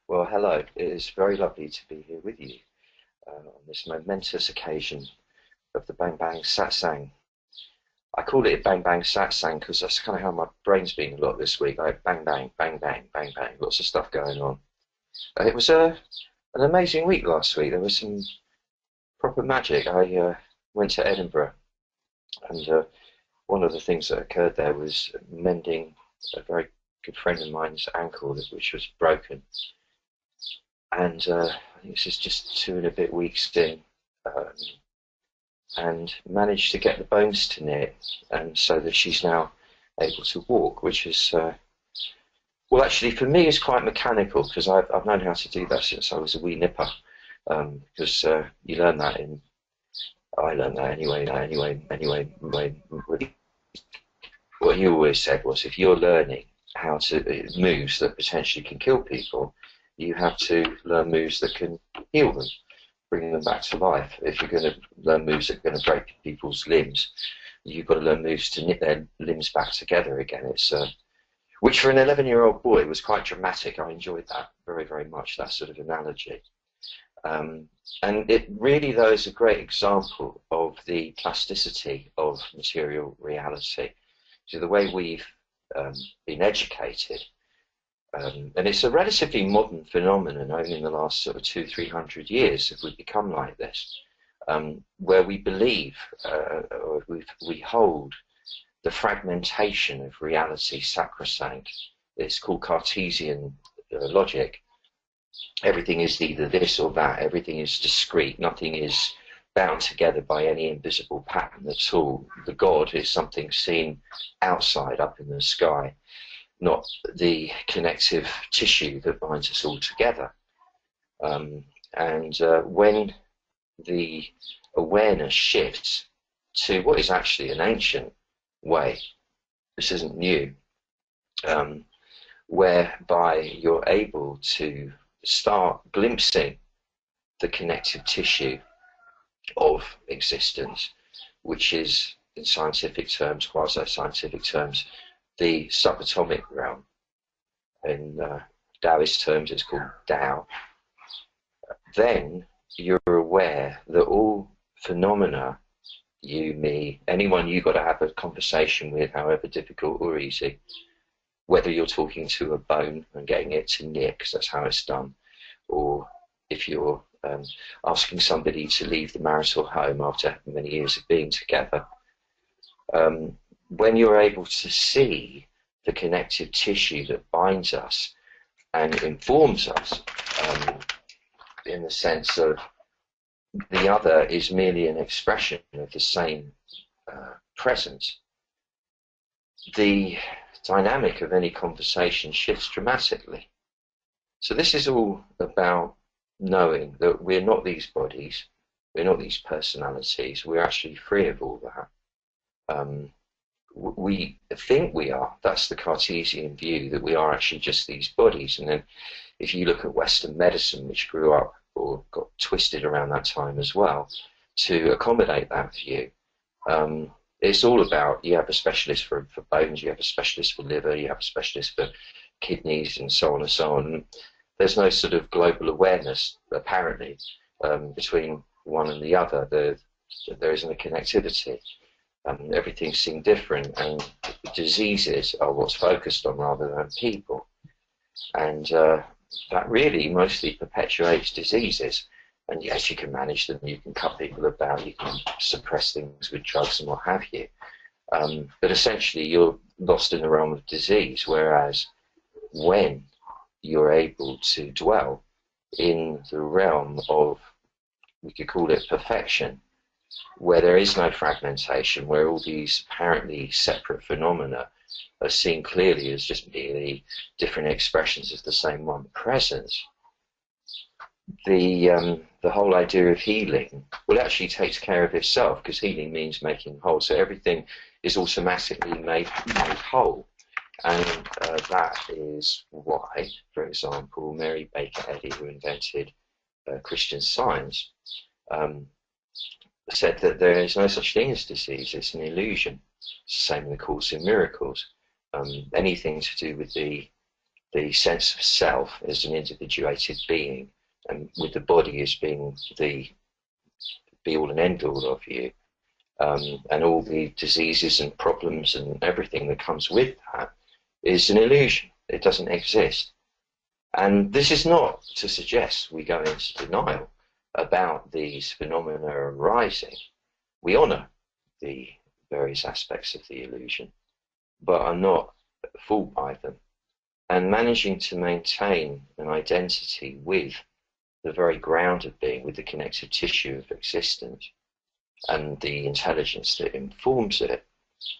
Well, hello. It is very lovely to be here with you on this momentous occasion of the Bang Bang Satsang. I call it Bang Bang Satsang because that's kind of how my brain's been a lot this week. I had bang bang, bang bang, bang bang, lots of stuff going on. It was an amazing week last week. There was some proper magic. I went to Edinburgh, and one of the things that occurred there was mending a very good friend of mine's ankle, which was broken. And I think this is just 2 and a bit weeks in, um, and managed to get the bones to knit, and so that she's now able to walk, which is well, actually, for me, it's quite mechanical because I've known how to do that since I was a wee nipper. Because you learn that in, I learned that anyway. What he always said was, if you're learning how to moves that potentially can kill people, you have to learn moves that can heal them, bring them back to life. If you're going to learn moves that are going to break people's limbs, you've got to learn moves to knit their limbs back together again. It's which for an 11-year-old boy was quite dramatic. I enjoyed that very much, that sort of analogy. And it really, though, is a great example of the plasticity of material reality. So the way we've been educated, and it's a relatively modern phenomenon. Only in the last sort of 200-300 years have we become like this, where we believe, or we hold the fragmentation of reality sacrosanct. It's called Cartesian logic. Everything is either this or that. Everything is discrete. Nothing is bound together by any invisible pattern at all. The God is something seen outside, up in the sky, not the connective tissue that binds us all together. When the awareness shifts to what is actually an ancient way, this isn't new, whereby you're able to start glimpsing the connective tissue of existence, which is, in scientific terms, quasi-scientific terms, the subatomic realm. In Taoist terms, it's called Tao. Then you're aware that all phenomena, you, me, anyone you got to have a conversation with, however difficult or easy, whether you're talking to a bone and getting it to knit, because that's how it's done, or if you're asking somebody to leave the marital home after many years of being together, when you're able to see the connective tissue that binds us and informs us, in the sense of the other is merely an expression of the same presence, the dynamic of any conversation shifts dramatically. So this is all about knowing that we're not these bodies, we're not these personalities, we're actually free of all that. We think we are. That's the Cartesian view, that we are actually just these bodies. And then if you look at Western medicine, which grew up or got twisted around that time as well, to accommodate that view, it's all about, you have a specialist for bones, you have a specialist for liver, you have a specialist for kidneys, and so on and so on. And there's no sort of global awareness, apparently, between one and the other. There isn't a connectivity. Everything's seen different, and diseases are what's focused on rather than people. And that really mostly perpetuates diseases. And yes, you can manage them, you can cut people about, you can suppress things with drugs and what have you. But essentially, you're lost in the realm of disease, whereas when you're able to dwell in the realm of, we could call it perfection, where there is no fragmentation, where all these apparently separate phenomena are seen clearly as just merely different expressions of the same one presence, the whole idea of healing, well, it actually takes care of itself, because healing means making whole. So everything is automatically made whole. And that is why, for example, Mary Baker Eddy, who invented Christian Science, said that there is no such thing as disease, it's an illusion. It's the same in the Course in Miracles. Anything to do with the the sense of self as an individuated being, and with the body as being the be-all and end-all of you, and all the diseases and problems and everything that comes with that is an illusion. It doesn't exist. And this is not to suggest we go into denial about these phenomena arising. We honour the various aspects of the illusion, but are not fooled by them. And managing to maintain an identity with the very ground of being, with the connective tissue of existence, and the intelligence that informs it,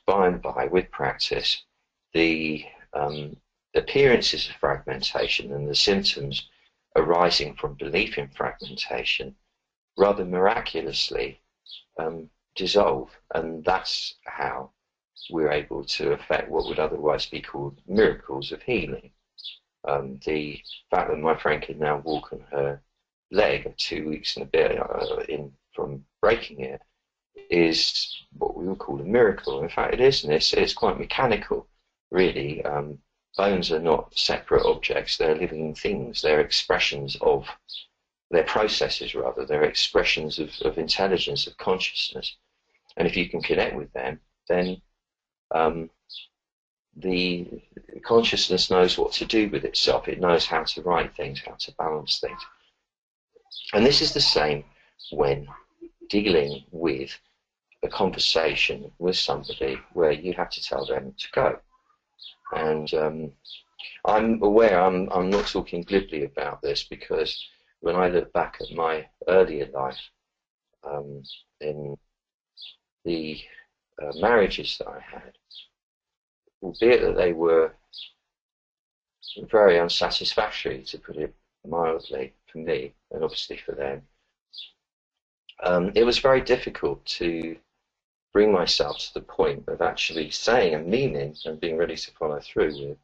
by and by, with practice, the appearances of fragmentation and the symptoms arising from belief in fragmentation rather miraculously dissolve. And that's how we're able to effect what would otherwise be called miracles of healing. The fact that my friend can now walk on her leg 2 weeks and a bit from breaking it is what we would call a miracle. In fact, it isn't. It's quite mechanical, really. Bones are not separate objects. They're living things. They're expressions of, they're processes rather. They're expressions of intelligence, of consciousness. And if you can connect with them, then the consciousness knows what to do with itself. It knows how to write things, how to balance things. And this is the same when dealing with a conversation with somebody where you have to tell them to go. And I'm aware I'm not talking glibly about this, because when I look back at my earlier life, in the marriages that I had, albeit that they were very unsatisfactory, to put it mildly, for me, and obviously for them, it was very difficult to bring myself to the point of actually saying and meaning and being ready to follow through with,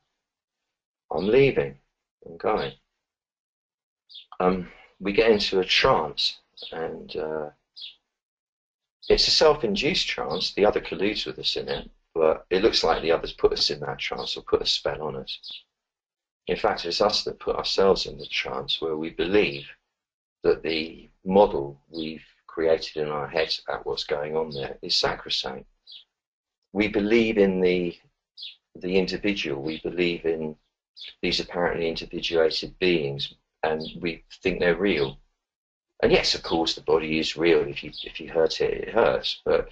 I'm leaving, I'm going. We get into a trance, and it's a self-induced trance. The other colludes with us in it, but it looks like the others put us in that trance or put a spell on us. In fact, it's us that put ourselves in the trance, where we believe that the model we've created in our heads about what's going on there is sacrosanct. We believe in the individual. We believe in these apparently individuated beings, and we think they're real. And yes, of course, the body is real. If you hurt it, it hurts. But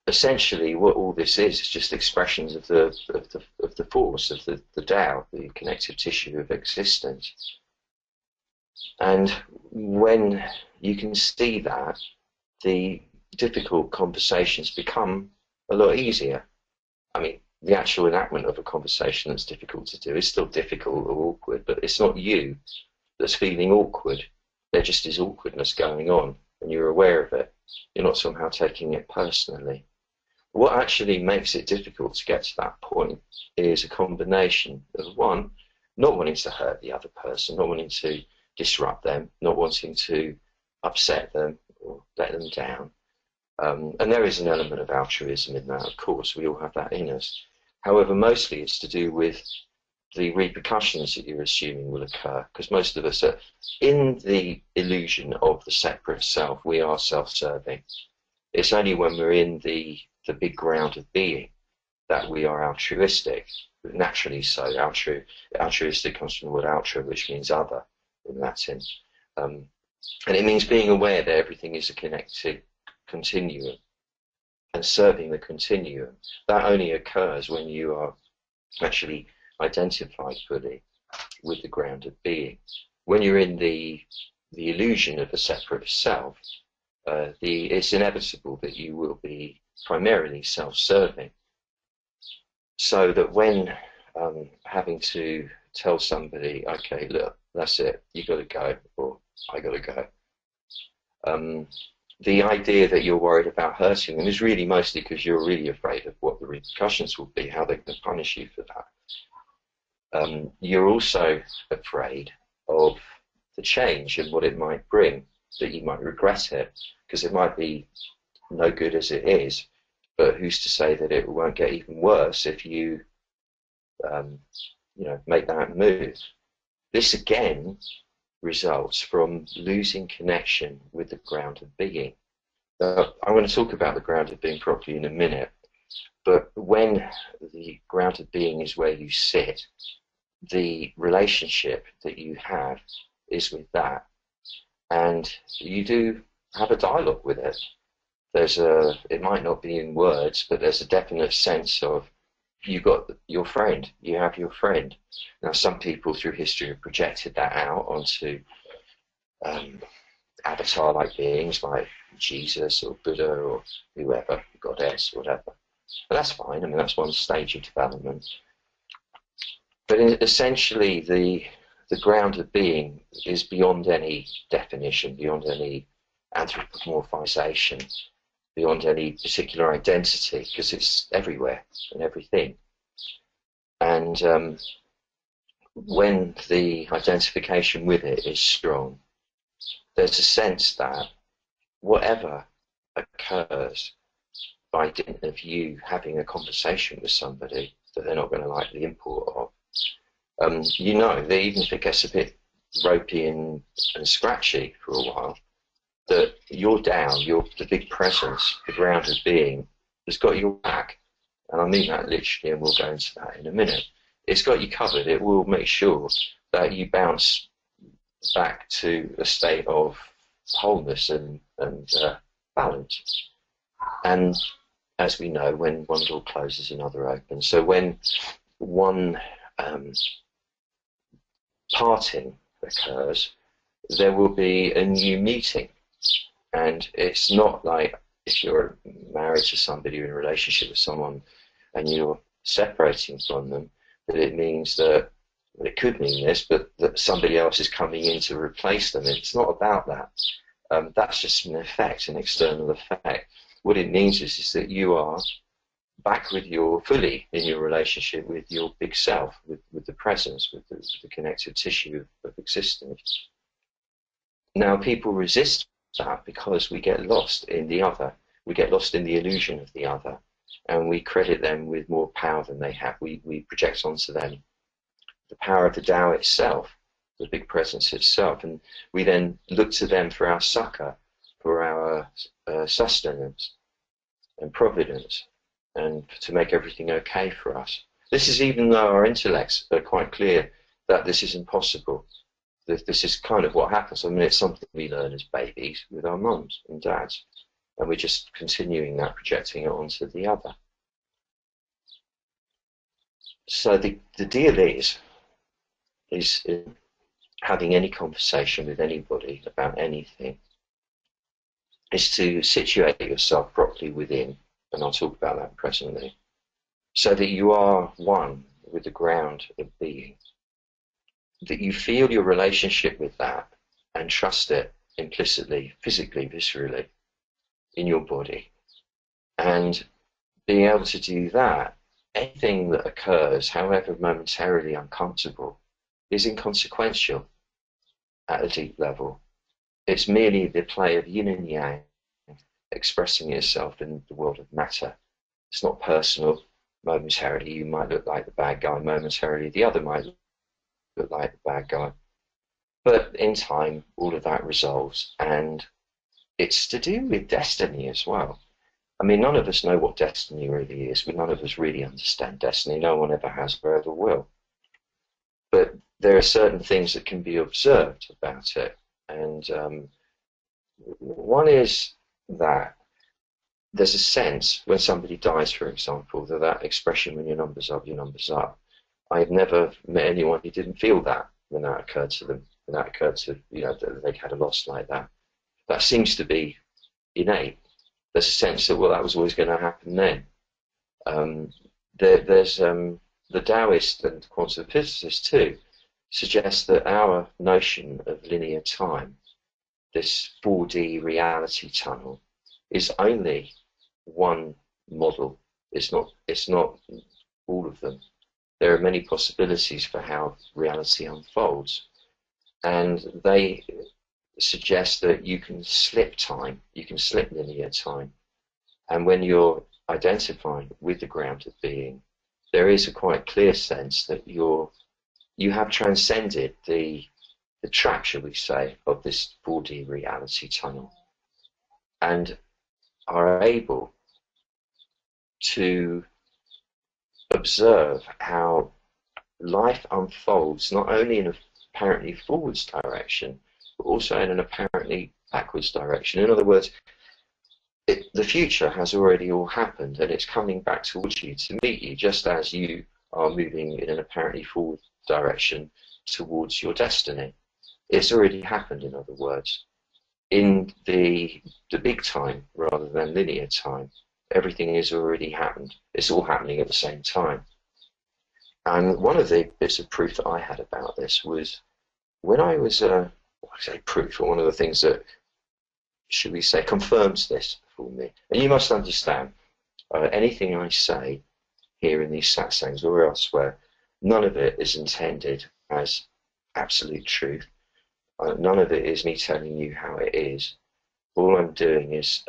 essentially, what all this is just expressions of the force of the Tao, the connective tissue of existence. And when you can see that, the difficult conversations become a lot easier. I mean, the actual enactment of a conversation that's difficult to do is still difficult or awkward, but it's not you that's feeling awkward. There just is awkwardness going on, and you're aware of it. You're not somehow taking it personally. What actually makes it difficult to get to that point is a combination of, one, not wanting to hurt the other person, not wanting to disrupt them, not wanting to upset them or let them down. And there is an element of altruism in that, of course. We all have that in us. However, mostly it's to do with the repercussions that you're assuming will occur, because most of us are in the illusion of the separate self. We are self-serving. It's only when we're in the big ground of being that we are altruistic, naturally so. Altruistic comes from the word altra, which means other in Latin. And it means being aware that everything is a connected continuum and serving the continuum. That only occurs when you are actually identified fully with the ground of being. When you're in the illusion of a separate self, it's inevitable that you will be primarily self-serving. So that when having to tell somebody, okay, look, that's it, you got to go, or I got to go, the idea that you're worried about hurting them is really mostly because you're really afraid of what the repercussions will be, how they're going to punish you for that. You're also afraid of the change and what it might bring, that you might regret it, because it might be no good as it is, but who's to say that it won't get even worse if you make that move. This again results from losing connection with the ground of being. Now, I'm going to talk about the ground of being properly in a minute, but when the ground of being is where you sit, the relationship that you have is with that, and you do have a dialogue with it. It might not be in words, but there's a definite sense of you got your friend, you have your friend. Now, some people through history have projected that out onto avatar-like beings like Jesus or Buddha or whoever, goddess, whatever. But that's fine. I mean, that's one stage of development. But essentially, the ground of being is beyond any definition, beyond any anthropomorphization, beyond any particular identity, because it's everywhere and everything. And when the identification with it is strong, there's a sense that whatever occurs by dint of you having a conversation with somebody that they're not going to like the import of, that even if it gets a bit ropey and scratchy for a while, that you're down, the big presence, the ground of being, has got your back. And I mean that literally, and we'll go into that in a minute. It's got you covered. It will make sure that you bounce back to a state of wholeness and balance. And as we know, when one door closes, another opens. So when one parting occurs, there will be a new meeting. And it's not like if you're married to somebody, you're in a relationship with someone, and you're separating from them, that it means that, well, it could mean this, but that somebody else is coming in to replace them. It's not about that. That's just an effect, an external effect. What it means is that you are back fully in your relationship with your big self, with the presence, with the connective tissue of existence. Now, people resist that because we get lost in the other. We get lost in the illusion of the other, and we credit them with more power than they have. We project onto them the power of the Tao itself, the big presence itself, and we then look to them for our succor, for our sustenance and providence, and to make everything okay for us. This is even though our intellects are quite clear that this is impossible. This is kind of what happens. I mean, it's something we learn as babies with our mums and dads, and we're just continuing that, projecting it onto the other. So the deal is having any conversation with anybody about anything is to situate yourself properly within, and I'll talk about that presently, so that you are one with the ground of being, that you feel your relationship with that and trust it implicitly, physically, viscerally in your body. And being able to do that, anything that occurs, however momentarily uncomfortable, is inconsequential at a deep level. It's merely the play of yin and yang expressing itself in the world of matter. It's not personal. Momentarily you might look like the bad guy, momentarily the other might look like the bad guy. But in time, all of that resolves, and it's to do with destiny as well. I mean, none of us know what destiny really is. None of us really understand destiny. No one ever has or ever will. But there are certain things that can be observed about it. And one is that there's a sense when somebody dies, for example, that expression, when your number's up, your number's up. I've never met anyone who didn't feel that when that occurred to them, when that occurred to, that they had a loss like that. That seems to be innate. There's a sense that, well, that was always going to happen then. There's the Taoist and quantum physicists too suggest that our notion of linear time, this 4D reality tunnel, is only one model. It's not all of them. There are many possibilities for how reality unfolds, and they suggest that you can slip time, you can slip linear time, and when you're identifying with the ground of being, there is a quite clear sense that you're you have transcended the trap, shall we say, of this 4D reality tunnel, and are able to observe how life unfolds not only in a apparently forwards direction, but also in an apparently backwards direction. In other words, the future has already all happened, and it's coming back towards you to meet you, just as you are moving in an apparently forward direction towards your destiny. It's already happened, in other words, in the big time rather than linear time. Everything has already happened. It's all happening at the same time. And one of the bits of proof that I had about this was when I was, I say proof, or one of the things that, should we say, confirms this for me. And you must understand, anything I say here in these satsangs or elsewhere, none of it is intended as absolute truth. None of it is me telling you how it is. All I'm doing is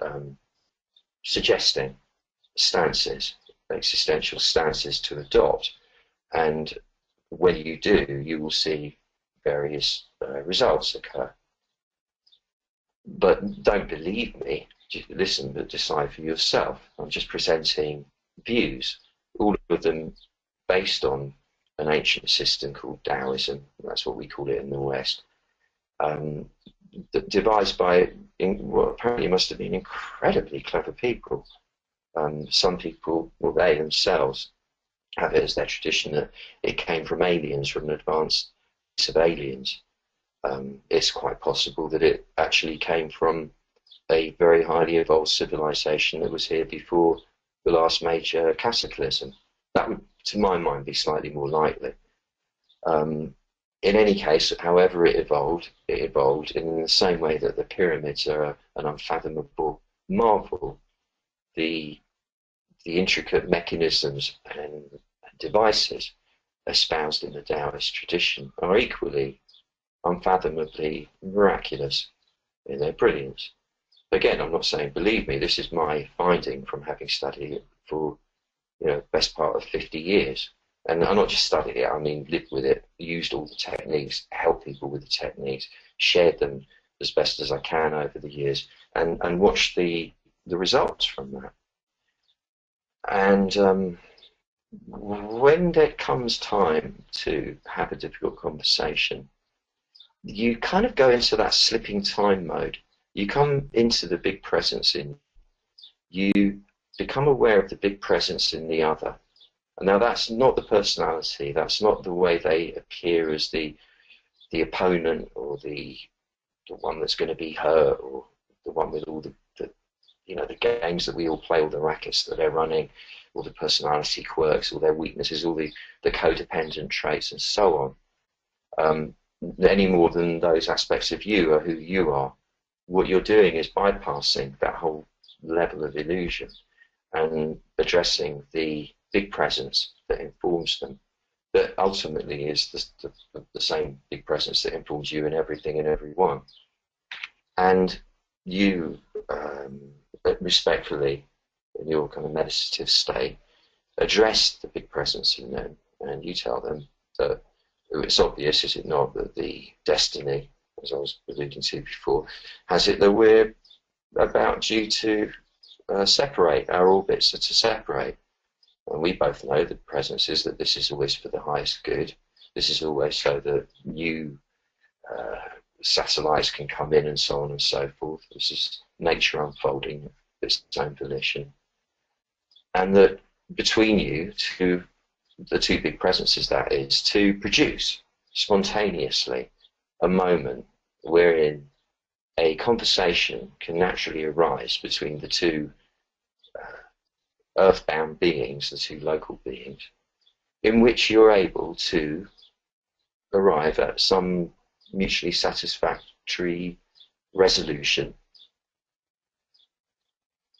suggesting stances, existential stances to adopt. And when you do, you will see various results occur. But don't believe me, listen, but decide for yourself. I'm just presenting views, all of them based on an ancient system called Taoism. That's what we call it in the West. Devised by what apparently must have been incredibly clever people. Some people, well, they themselves have it as their tradition that it came from aliens, from an advanced race of aliens. It's quite possible that it actually came from a very highly evolved civilization that was here before the last major cataclysm. That would, to my mind, be slightly more likely. In any case, however it evolved in the same way that the pyramids are an unfathomable marvel. The intricate mechanisms and devices espoused in the Taoist tradition are equally unfathomably miraculous in their brilliance. Again, I'm not saying believe me, this is my finding from having studied it for the best part of 50 years. And I'm not just studied it, I mean lived with it, used all the techniques, helped people with the techniques, shared them as best as I can over the years, and watched the results from that. And when there comes time to have a difficult conversation, you kind of go into that slipping time mode. You come into the big presence in you, become aware of the big presence in the other. And now that's not the personality, that's not the way they appear as the opponent or the one that's going to be hurt, or the one with all the games that we all play, all the rackets that they're running, all the personality quirks, all their weaknesses, all the codependent traits and so on. Any more than those aspects of you are who you are. What you're doing is bypassing that whole level of illusion and addressing the big presence that informs them, that ultimately is the same big presence that informs you in everything and everyone. And you, respectfully, in your kind of meditative state, address the big presence in them, and you tell them that it's obvious, is it not, that the destiny, as I was alluding to before, has it that we're about due to separate, our orbits are to separate. And we both know the presence is that this is always for the highest good. This is always so that new satellites can come in and so on and so forth. This is nature unfolding its own volition. And that between you, the two big presences, that is, to produce spontaneously a moment wherein a conversation can naturally arise between the two earthbound beings, the two local beings, in which you're able to arrive at some mutually satisfactory resolution,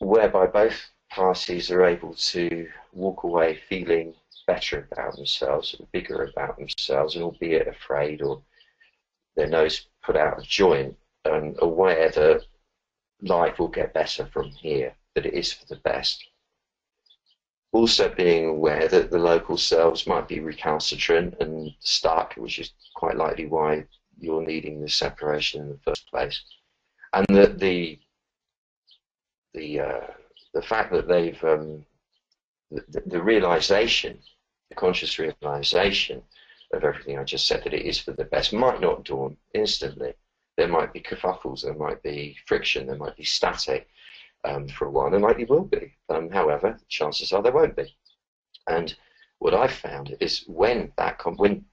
whereby both parties are able to walk away feeling better about themselves, bigger about themselves, and albeit afraid or their nose put out of joint, and aware that life will get better from here, that it is for the best. Also being aware that the local selves might be recalcitrant and stuck, which is quite likely why you're needing the separation in the first place, and that the uh, the fact that they've the realization, the conscious realization of everything I just said, that it is for the best, might not dawn instantly. There might be kerfuffles, there might be friction, there might be static for a while. There likely will be. However, chances are there won't be. And what I've found is when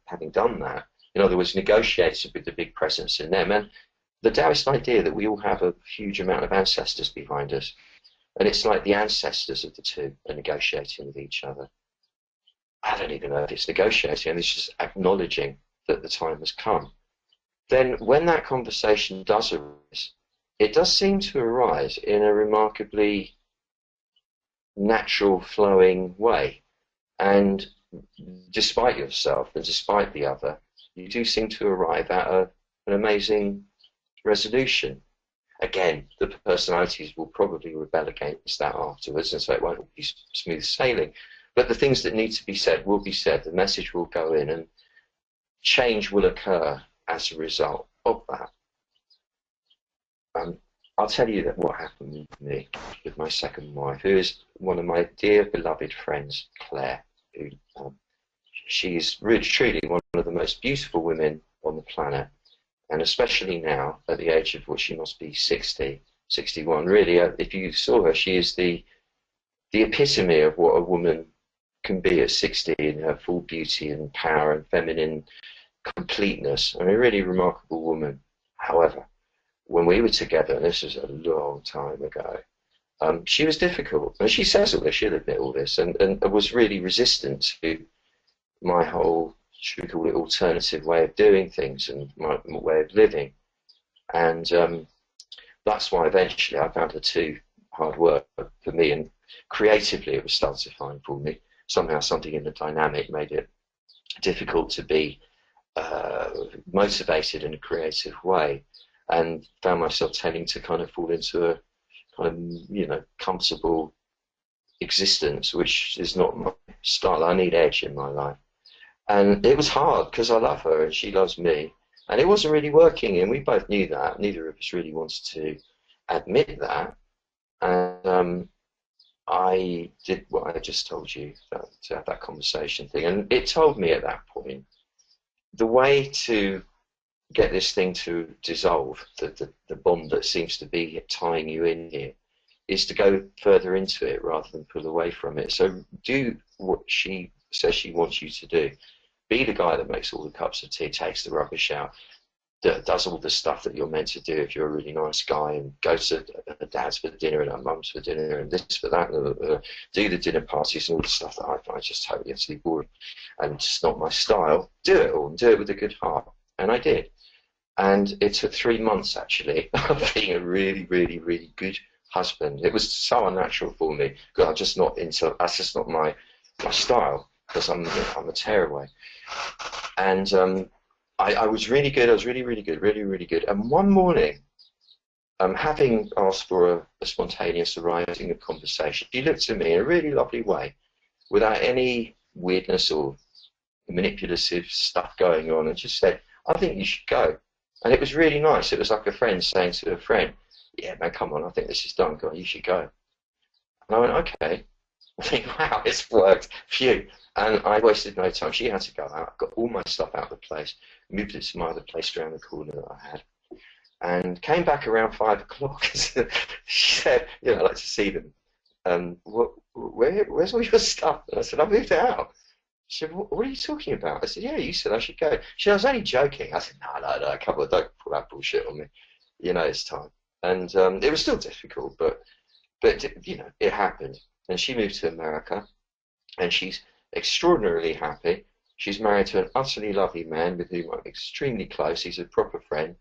having done that, in other words, negotiated with the big presence in them, and the Taoist idea that we all have a huge amount of ancestors behind us, and it's like the ancestors of the two are negotiating with each other. I don't even know if it's negotiating, and it's just acknowledging that the time has come. Then when that conversation does arise, it does seem to arise in a remarkably natural, flowing way. And despite yourself and despite the other, you do seem to arrive at an amazing resolution. Again, the personalities will probably rebel against that afterwards, and so it won't be smooth sailing. But the things that need to be said will be said. The message will go in, and change will occur as a result of that. I'll tell you that what happened with me, with my second wife, who is one of my dear beloved friends, Claire, who she's really truly one of the most beautiful women on the planet, and especially now at the age of what she must be 60, 61. Really, if you saw her, she is the epitome of what a woman can be at 60 in her full beauty and power and feminine completeness. I mean, a really remarkable woman. However, when we were together, and this was a long time ago, she was difficult. And she says all this, she'll admit all this, and was really resistant to my whole, should we call it, alternative way of doing things and my way of living. And that's why eventually I found her too hard work for me, and creatively it was stultifying for me. Somehow something in the dynamic made it difficult to be motivated in a creative way, and found myself tending to kind of fall into a kind of, comfortable existence, which is not my style. I need edge in my life. And it was hard because I love her and she loves me, and it wasn't really working, and we both knew that. Neither of us really wanted to admit that. And I did what I just told you, to have that conversation thing, and it told me at that point the way to get this thing to dissolve, the bond that seems to be tying you in here, is to go further into it rather than pull away from it. So do what she says she wants you to do. Be the guy that makes all the cups of tea, takes the rubbish out, that does all the stuff that you're meant to do if you're a really nice guy, and goes to her dad's for dinner and her mum's for dinner and this for that, and do the dinner parties and all the stuff that I find just totally utterly boring and just not my style. Do it all, and do it with a good heart. And I did. And it took 3 months, actually, of being a really, really, really good husband. It was so unnatural for me, because I'm just not into, that's just not my style, because I'm a tearaway. And I was really good. I was really, really good, really, really good. And one morning, having asked for a spontaneous arising of conversation, she looked at me in a really lovely way, without any weirdness or manipulative stuff going on, and just said, "I think you should go." And it was really nice. It was like a friend saying to a friend, "Yeah, man, come on, I think this is done. God, you should go." And I went, "Okay." I think, wow, it's worked. Phew. And I wasted no time. She had to go out. I got all my stuff out of the place, moved it to my other place around the corner that I had, and came back around 5 o'clock. She said, "I'd like to see them. Where's all your stuff?" And I said, "I moved it out." She said, "What are you talking about?" I said, "Yeah, you said I should go." She said, "I was only joking." I said, No, come on, don't pull that bullshit on me. It's time. And it was still difficult, but it happened. And she moved to America, and she's extraordinarily happy. She's married to an utterly lovely man with whom I'm extremely close. He's a proper friend,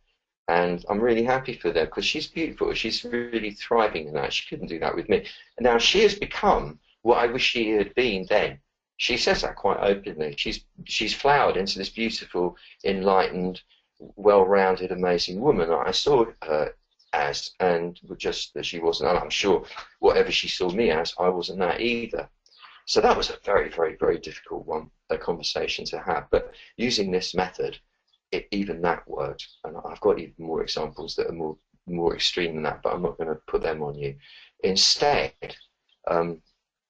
and I'm really happy for them, because she's beautiful. She's really thriving in that. She couldn't do that with me. And now she has become what I wish she had been then. She says that quite openly. She's flowered into this beautiful, enlightened, well-rounded, amazing woman that I saw her as, and just that she wasn't. And I'm sure whatever she saw me as, I wasn't that either. So that was a very, very, very difficult one, a conversation to have. But using this method, even that worked. And I've got even more examples that are more extreme than that, but I'm not going to put them on you. Instead,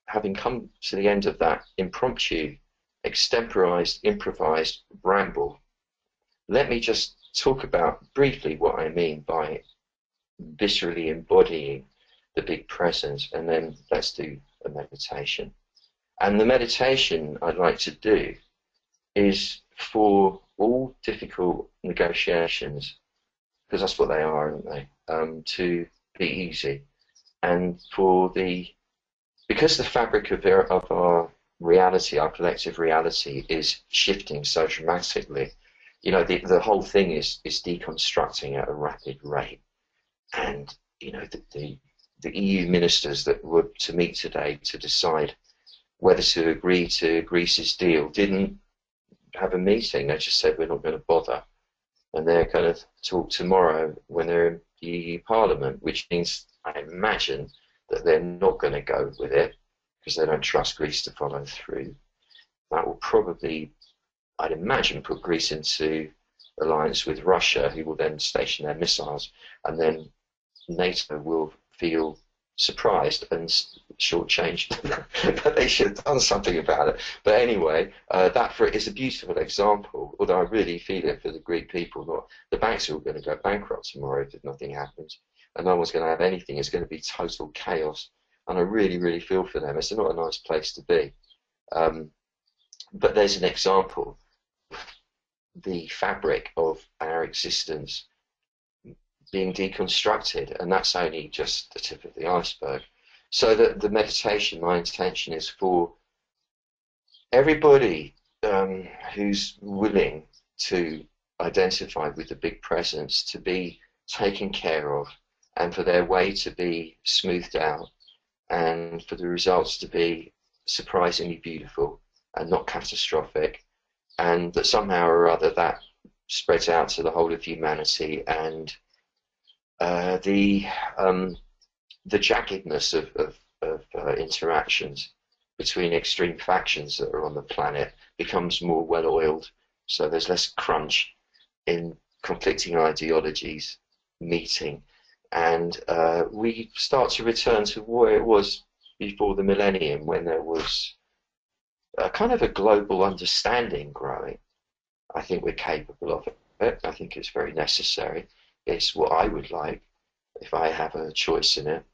having come to the end of that impromptu, extemporized, improvised ramble, let me just talk about briefly what I mean by viscerally embodying the big presence, and then let's do a meditation. And the meditation I'd like to do is for all difficult negotiations, because that's what they are, aren't they? To be easy, and because the fabric of our reality, our collective reality, is shifting so dramatically. You know, the whole thing is deconstructing at a rapid rate, and you know the EU ministers that were to meet today to decide whether to agree to Greece's deal didn't have a meeting. They just said we're not going to bother, and they're going to talk tomorrow when they're in the EU Parliament, which means I imagine that they're not going to go with it because they don't trust Greece to follow through. That will probably, I'd imagine, put Greece into alliance with Russia, who will then station their missiles, and then NATO will feel surprised and shortchanged. But they should have done something about it. But anyway, that for it is a beautiful example, although I really feel it for the Greek people. Not the banks are all going to go bankrupt tomorrow if nothing happens, and no one's going to have anything. It's going to be total chaos, and I really, really feel for them. It's not a nice place to be. But there's an example, the fabric of our existence being deconstructed, and that's only just the tip of the iceberg. So that the meditation, my intention is for everybody who's willing to identify with the big presence to be taken care of, and for their way to be smoothed out, and for the results to be surprisingly beautiful and not catastrophic, and that somehow or other that spreads out to the whole of humanity, and the jaggedness of interactions between extreme factions that are on the planet becomes more well-oiled, so there's less crunch in conflicting ideologies meeting, and we start to return to where it was before the millennium, when there was a kind of a global understanding growing. I think we're capable of it. I think it's very necessary. It's what I would like if I have a choice in it.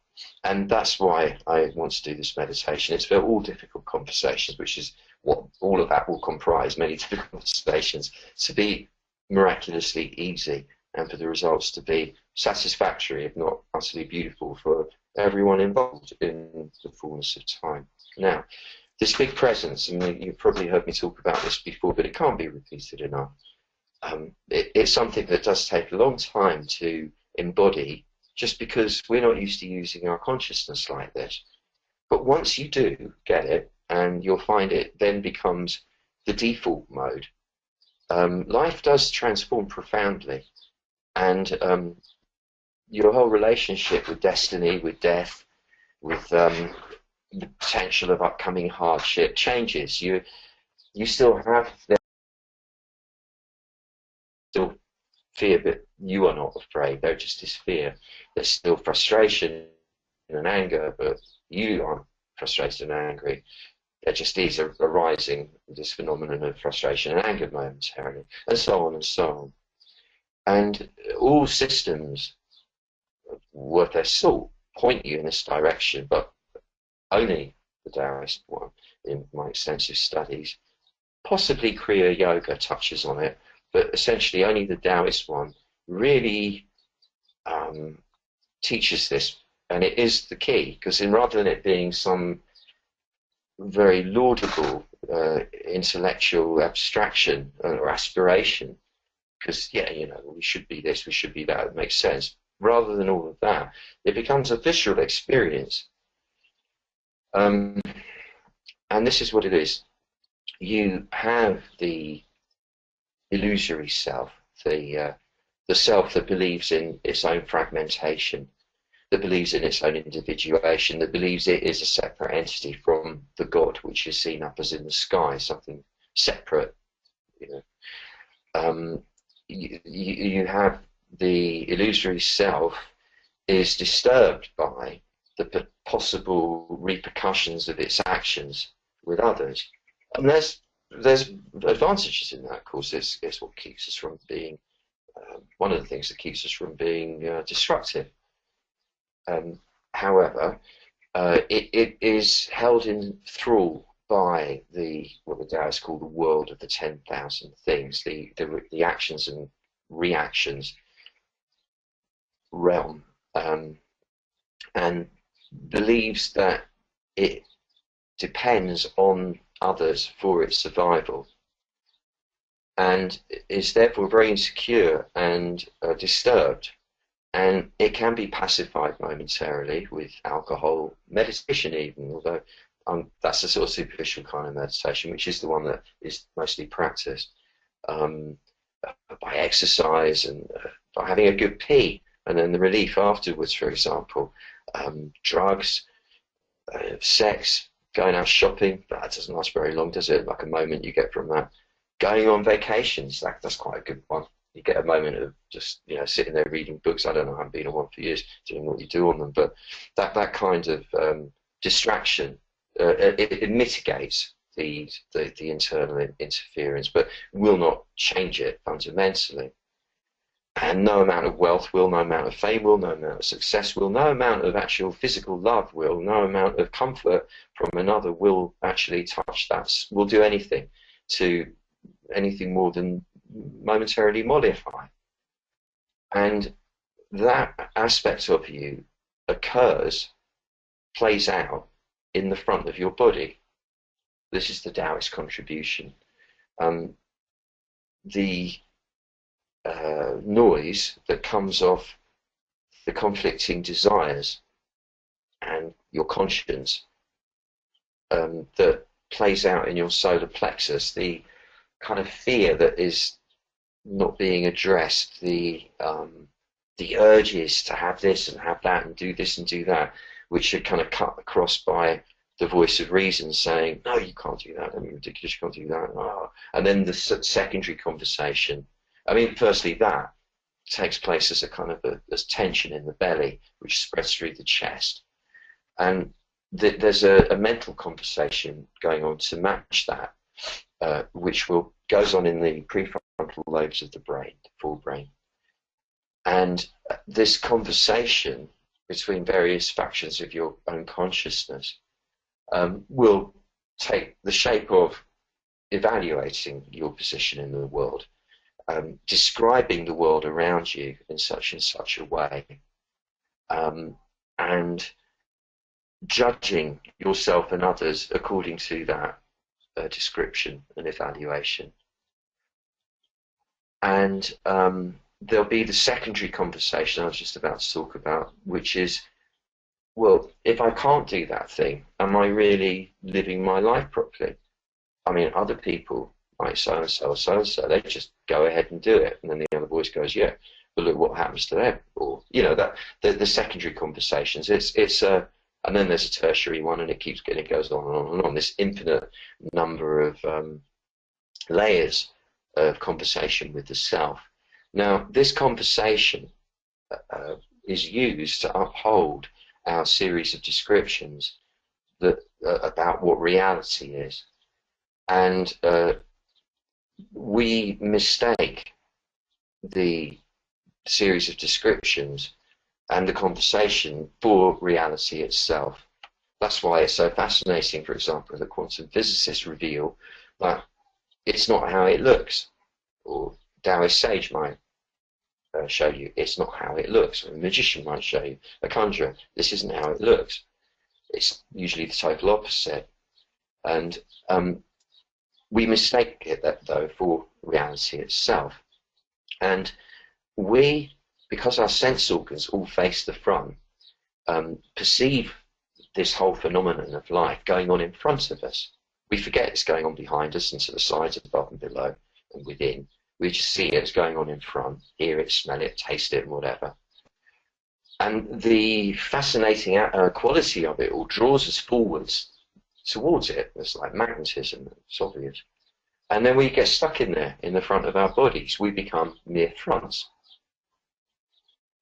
And that's why I want to do this meditation. It's for all difficult conversations, which is what all of that will comprise, many difficult conversations, to be miraculously easy and for the results to be satisfactory, if not utterly beautiful, for everyone involved in the fullness of time. Now, this big presence, and you've probably heard me talk about this before, but it can't be repeated enough. It's something that does take a long time to embody, just because we're not used to using our consciousness like this. But once you do get it, and you'll find it then becomes the default mode, life does transform profoundly, and your whole relationship with destiny, with death, with the potential of upcoming hardship changes. You still have still fear, but you are not afraid. There just is fear. There's still frustration and anger, but you aren't frustrated and angry. There just is arising this phenomenon of frustration and anger momentarily, and so on and so on. And all systems worth their salt point you in this direction, but only the Taoist one, in my extensive studies. Possibly Kriya Yoga touches on it, but essentially only the Taoist one really teaches this, and it is the key, because rather than it being some very laudable intellectual abstraction or aspiration, because yeah, you know, we should be this, we should be that, it makes sense. Rather than all of that, it becomes a visceral experience. And this is what it is. You have the illusory self, the self that believes in its own fragmentation, that believes in its own individuation, that believes it is a separate entity from the God, which is seen up as in the sky, something separate. You know, you have the illusory self is disturbed by the possible repercussions of its actions with others, and there's advantages in that. Of course, it's what keeps us from being one of the things that keeps us from being destructive. However, it is held in thrall by what the Taoists call the world of the 10,000 things, the actions and reactions realm, and believes that it depends on others for its survival, and is therefore very insecure and disturbed. And it can be pacified momentarily with alcohol, meditation even, although that's a sort of superficial kind of meditation, which is the one that is mostly practiced by exercise and by having a good pee, and then the relief afterwards, for example. Drugs, sex, going out shopping, that doesn't last very long, does it? Like a moment you get from that. Going on vacations, that's quite a good one. You get a moment of just, you know, sitting there reading books. I don't know, I haven't been on one for years, doing what you do on them, but that kind of distraction, it mitigates the internal interference, but will not change it fundamentally. And no amount of wealth will, no amount of fame will, no amount of success will, no amount of actual physical love will, no amount of comfort from another will actually touch that, will do anything more than momentarily mollify. And that aspect of you plays out in the front of your body. This is the Taoist contribution. The noise that comes off the conflicting desires and your conscience, that plays out in your solar plexus, the kind of fear that is not being addressed, the urges to have this and have that and do this and do that, which are kind of cut across by the voice of reason saying, no, you can't do that, I mean, ridiculous, you can't do that. Oh. And then the secondary conversation. I mean, firstly, that takes place as a kind of as tension in the belly, which spreads through the chest. And there's a mental conversation going on to match that, which goes on in the prefrontal lobes of the brain, the forebrain. And this conversation between various factions of your own consciousness will take the shape of evaluating your position in the world, describing the world around you in such and such a way, and judging yourself and others according to that description and evaluation. And there'll be the secondary conversation I was just about to talk about, which is, well, if I can't do that thing, am I really living my life properly? I mean, other people, like so-and-so or so-and-so, they just go ahead and do it. And then the other voice goes, yeah, but look what happens to them. Or, you know, that the secondary conversations, and then there's a tertiary one, and it goes on and on and on. This infinite number of layers of conversation with the self. Now, this conversation is used to uphold our series of descriptions that about what reality is, and we mistake the series of descriptions and the conversation for reality itself. That's why it's so fascinating, for example, that quantum physicists reveal that it's not how it looks, or Taoist sage might show you it's not how it looks, or a magician might show you, a conjurer, this isn't how it looks. It's usually the total opposite. And we mistake it, though, for reality itself. And we, because our sense organs all face the front, perceive this whole phenomenon of life going on in front of us. We forget it's going on behind us and to the sides, above and below and within. We just see it's going on in front, hear it, smell it, taste it, and whatever. And the fascinating quality of it all draws us forwards towards it. It's like magnetism, it's obvious. And then we get stuck in there, in the front of our bodies. We become mere fronts.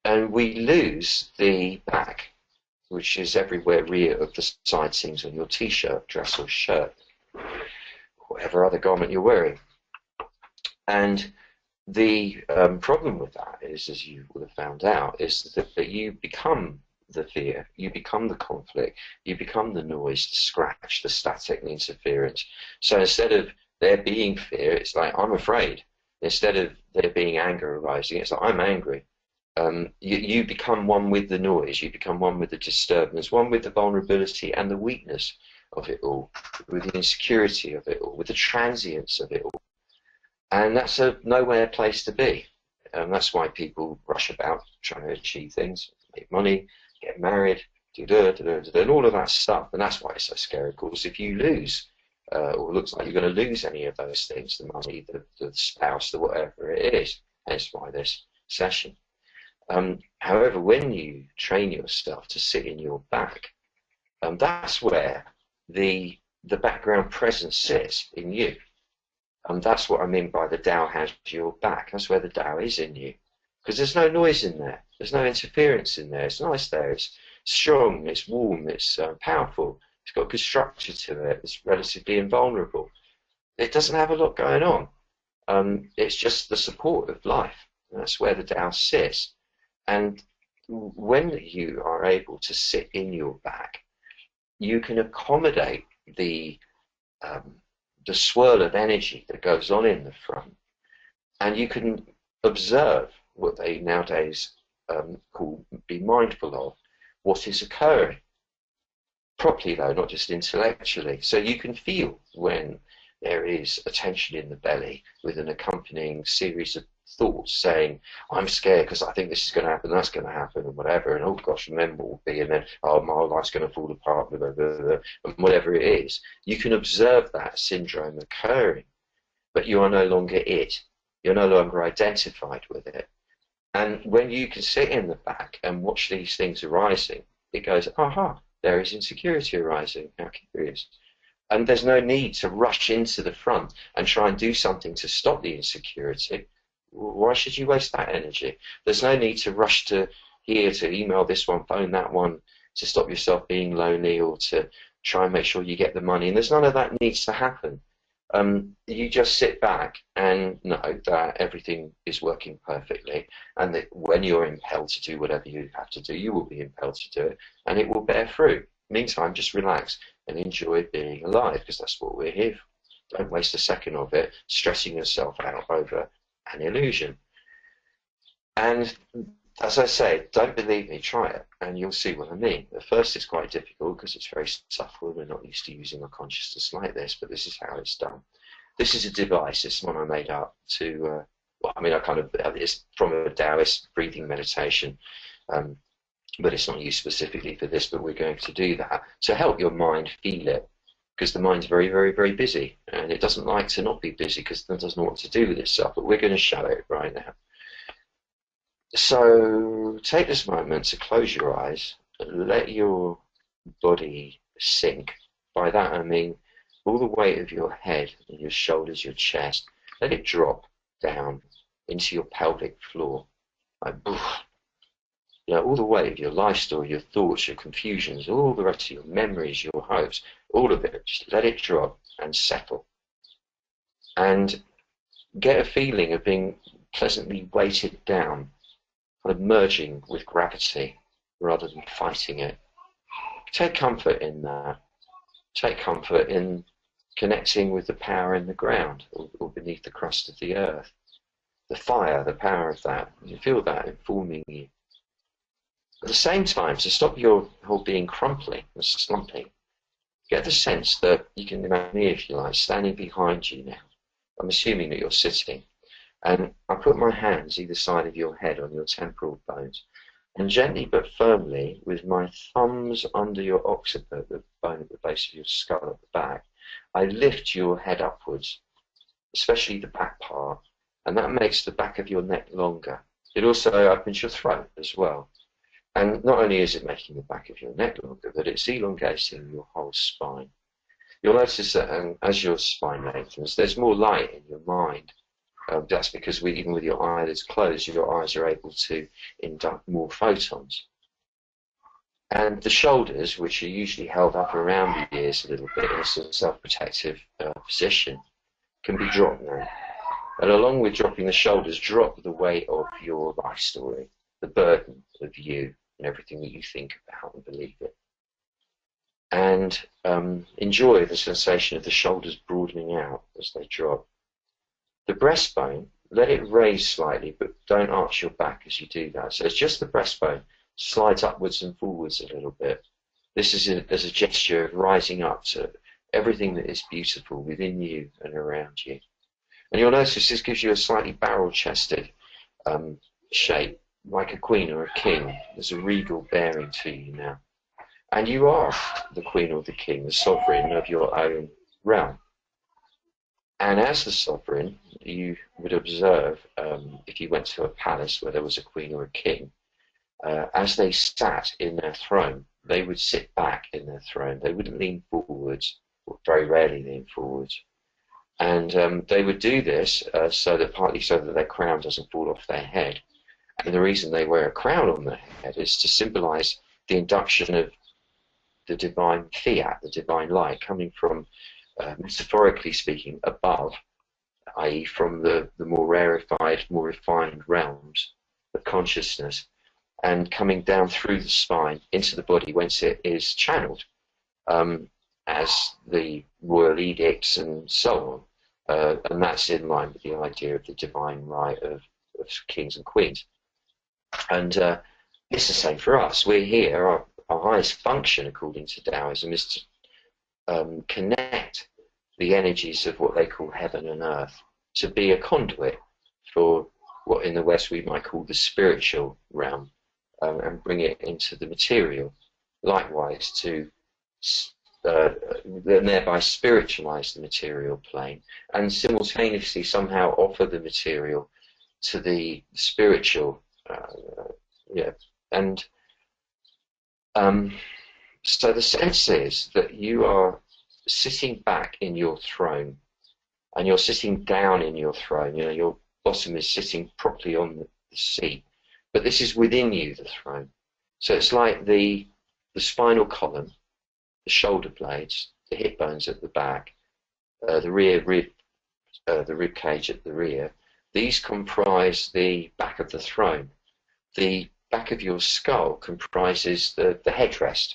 And we lose the back, which is everywhere rear of the side seams on your t-shirt, dress or shirt, whatever other garment you're wearing. And the problem with that is, as you would have found out, is that you become the fear, you become the conflict, you become the noise, the scratch, the static, the interference. So instead of there being fear, it's like, I'm afraid. Instead of there being anger arising, it's like, I'm angry. You become one with the noise, you become one with the disturbance, one with the vulnerability and the weakness of it all, with the insecurity of it all, with the transience of it all. And that's a nowhere place to be. That's why people rush about trying to achieve things, make money, get married, and all of that stuff. And that's why it's so scary. Of course, if you lose, or looks like you're going to lose any of those things, the money, the spouse, the whatever it is, hence why this session. However, when you train yourself to sit in your back, that's where the background presence sits in you. And that's what I mean by the Tao has your back. That's where the Tao is in you. Because there's no noise in there. There's no interference in there. It's nice there. It's strong. It's warm. It's powerful. It's got good structure to it. It's relatively invulnerable. It doesn't have a lot going on. It's just the support of life. And that's where the Tao sits. And when you are able to sit in your back, you can accommodate the swirl of energy that goes on in the front, and you can observe what they nowadays call be mindful of what is occurring properly, though, not just intellectually. So you can feel when there is a tension in the belly with an accompanying series of thoughts saying, I'm scared because I think this is going to happen, that's going to happen, and whatever, and oh gosh, and then what will be, and then, oh, my life's going to fall apart, blah, blah, blah, blah, and whatever it is. You can observe that syndrome occurring, but you are no longer it. You're no longer identified with it. And when you can sit in the back and watch these things arising, it goes, aha, there is insecurity arising. How curious. And there's no need to rush into the front and try and do something to stop the insecurity. Why should you waste that energy? There's no need to rush to here, to email this one, phone that one, to stop yourself being lonely, or to try and make sure you get the money. And there's none of that needs to happen. You just sit back and know that everything is working perfectly, and that when you're impelled to do whatever you have to do, you will be impelled to do it, and it will bear fruit. Meantime, just relax and enjoy being alive, because that's what we're here for. Don't waste a second of it stressing yourself out over an illusion. And as I say, don't believe me, try it, and you'll see what I mean. At first it's quite difficult because it's very subtle. We're not used to using our consciousness like this, but this is how it's done. This is a device. It's one I made up to, well, I mean, it's from a Taoist breathing meditation, but it's not used specifically for this, but we're going to do that to help your mind feel it, because the mind's very, very, very busy, and it doesn't like to not be busy because it doesn't know what to do with itself, but we're going to show it right now. So take this moment to close your eyes, let your body sink. By that I mean all the weight of your head and your shoulders, your chest, let it drop down into your pelvic floor. Like, you know, all the weight of your life story, your thoughts, your confusions, all the rest of your memories, your hopes, all of it, just let it drop and settle. And get a feeling of being pleasantly weighted down, kind of merging with gravity rather than fighting it. Take comfort in that. Take comfort in connecting with the power in the ground or beneath the crust of the earth. The fire, the power of that. You feel that informing you. At the same time, to stop your whole being crumpling and slumping, get the sense that you can imagine me, if you like, standing behind you now. I'm assuming that you're sitting. And I put my hands either side of your head on your temporal bones, and gently but firmly, with my thumbs under your occiput, the bone at the base of your skull at the back, I lift your head upwards, especially the back part, and that makes the back of your neck longer. It also opens your throat as well. And not only is it making the back of your neck longer, but it's elongating your whole spine. You'll notice that as your spine lengthens, there's more light in your mind. That's because even with your eyelids closed, your eyes are able to induct more photons. And the shoulders, which are usually held up around the ears a little bit in a sort of self-protective position, can be dropped now. And along with dropping the shoulders, drop the weight of your life story, the burden of you and everything that you think about and believe it. And enjoy the sensation of the shoulders broadening out as they drop. The breastbone, let it raise slightly, but don't arch your back as you do that. So it's just the breastbone slides upwards and forwards a little bit. This is as a gesture of rising up to everything that is beautiful within you and around you. And you'll notice this gives you a slightly barrel-chested shape, like a queen or a king. There's a regal bearing to you now. And you are the queen or the king, the sovereign of your own realm. And as the sovereign, you would observe, if you went to a palace where there was a queen or a king, as they sat in their throne, they would sit back in their throne. They wouldn't lean forwards, or very rarely lean forwards. And they would do this partly so that their crown doesn't fall off their head. And the reason they wear a crown on their head is to symbolize the induction of the divine fiat, the divine light, coming from, metaphorically speaking, above, i.e. from the more rarefied, more refined realms of consciousness, and coming down through the spine into the body whence it is channeled, as the royal edicts and so on. And that's in line with the idea of the divine right of kings and queens. And it's the same for us. We're here, our highest function, according to Taoism, is to connect the energies of what they call heaven and earth, to be a conduit for what in the West we might call the spiritual realm, and bring it into the material. Likewise, to thereby spiritualize the material plane, and simultaneously somehow offer the material to the spiritual. And so the sense is that you are sitting back in your throne, and you're sitting down in your throne. You know, your bottom is sitting properly on the seat, but this is within you, the throne. So it's like the spinal column, the shoulder blades, the hip bones at the back, the rib cage at the rear. These comprise the back of the throne. The back of your skull comprises the headrest.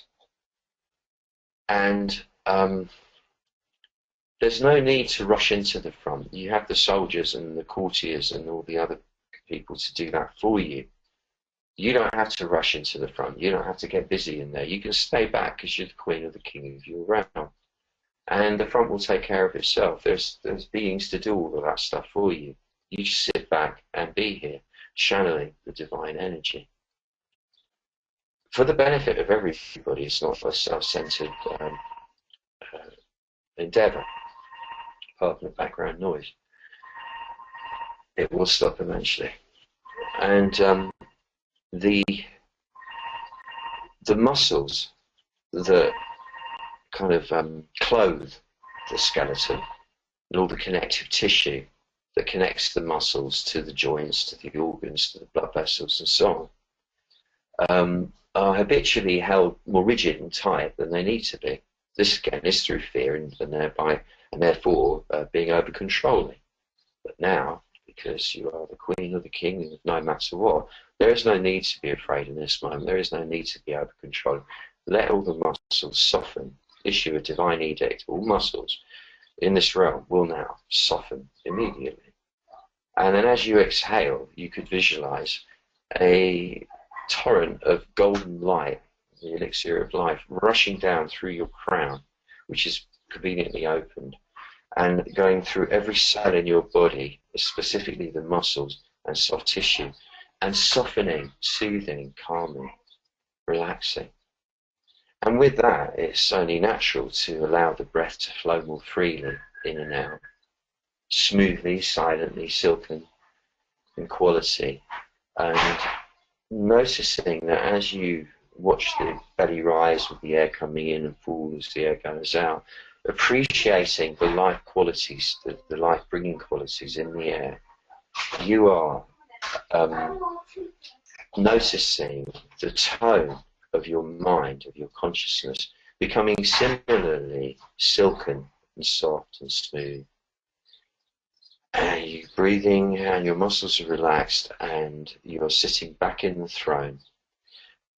And there's no need to rush into the front. You have the soldiers and the courtiers and all the other people to do that for you. You don't have to rush into the front. You don't have to get busy in there. You can stay back because you're the queen or the king of your realm. And the front will take care of itself. There's beings to do all of that stuff for you. You just sit back and be here, channeling the divine energy. For the benefit of everybody, it's not a self-centered endeavor. Pardon the background noise. It will stop eventually. And the muscles that kind of clothe the skeleton and all the connective tissue that connects the muscles to the joints, to the organs, to the blood vessels and so on, are habitually held more rigid and tight than they need to be. This again is through fear and therefore being over controlling. But now, because you are the queen or the king, no matter what, there is no need to be afraid in this moment. There is no need to be over controlling. Let all the muscles soften. Issue a divine edict. All muscles in this realm will now soften immediately. And then as you exhale, you could visualize a torrent of golden light, the elixir of life, rushing down through your crown, which is conveniently opened, and going through every cell in your body, specifically the muscles and soft tissue, and softening, soothing, calming, relaxing. And with that, it's only natural to allow the breath to flow more freely in and out, smoothly, silently, silken in quality. And noticing that as you watch the belly rise with the air coming in and fall as the air goes out, appreciating the life qualities, the life-bringing qualities in the air, you are noticing the tone of your mind, of your consciousness, becoming similarly silken and soft and smooth. And you're breathing and your muscles are relaxed and you're sitting back in the throne.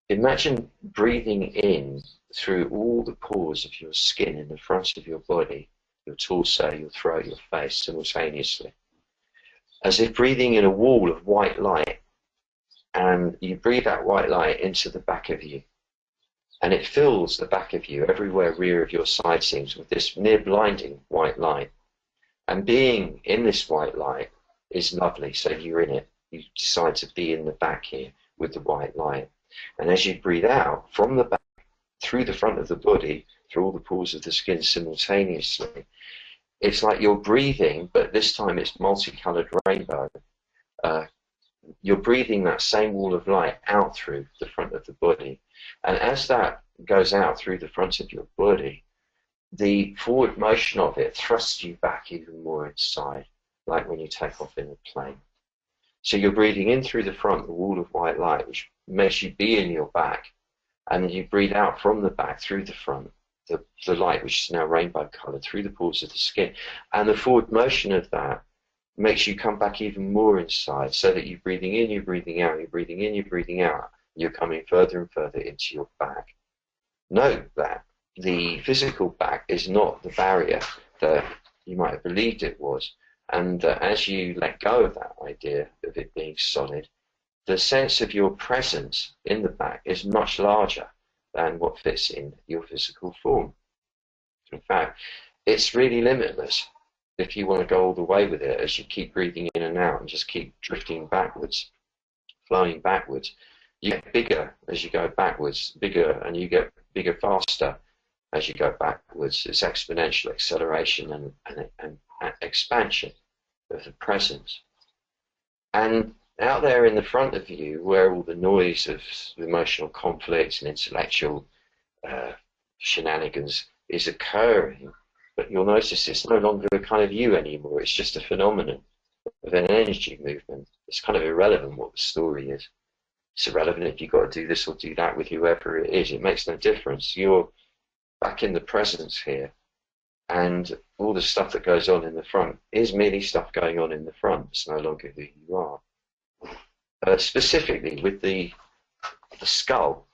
Imagine breathing in through all the pores of your skin in the front of your body, your torso, your throat, your face simultaneously. As if breathing in a wall of white light, and you breathe that white light into the back of you. And it fills the back of you, everywhere rear of your side seams, with this near blinding white light. And being in this white light is lovely, so you're in it. You decide to be in the back here with the white light. And as you breathe out from the back, through the front of the body, through all the pores of the skin simultaneously, it's like you're breathing, but this time it's multicolored rainbow. You're breathing that same wall of light out through the front of the body. And as that goes out through the front of your body, the forward motion of it thrusts you back even more inside, like when you take off in a plane. So you're breathing in through the front, the wall of white light, which makes you be in your back, and then you breathe out from the back through the front, the light, which is now rainbow colored, through the pores of the skin. And the forward motion of that makes you come back even more inside, so that you're breathing in, you're breathing out, you're breathing in, you're breathing out, you're coming further and further into your back. Note that the physical back is not the barrier that you might have believed it was, and as you let go of that idea of it being solid, the sense of your presence in the back is much larger than what fits in your physical form. In fact, it's really limitless if you want to go all the way with it, as you keep breathing in and out and just keep drifting backwards, flowing backwards. You get bigger as you go backwards, bigger, and you get bigger faster as you go backwards. It's exponential acceleration and expansion of the presence. And out there in the front of you, where all the noise of emotional conflicts and intellectual shenanigans is occurring, but you'll notice it's no longer a kind of you anymore. It's just a phenomenon of an energy movement. It's kind of irrelevant what the story is. It's irrelevant if you've got to do this or do that with whoever it is. It makes no difference. You're back in the presence here, and all the stuff that goes on in the front is merely stuff going on in the front. It's no longer who you are. Specifically with the skull,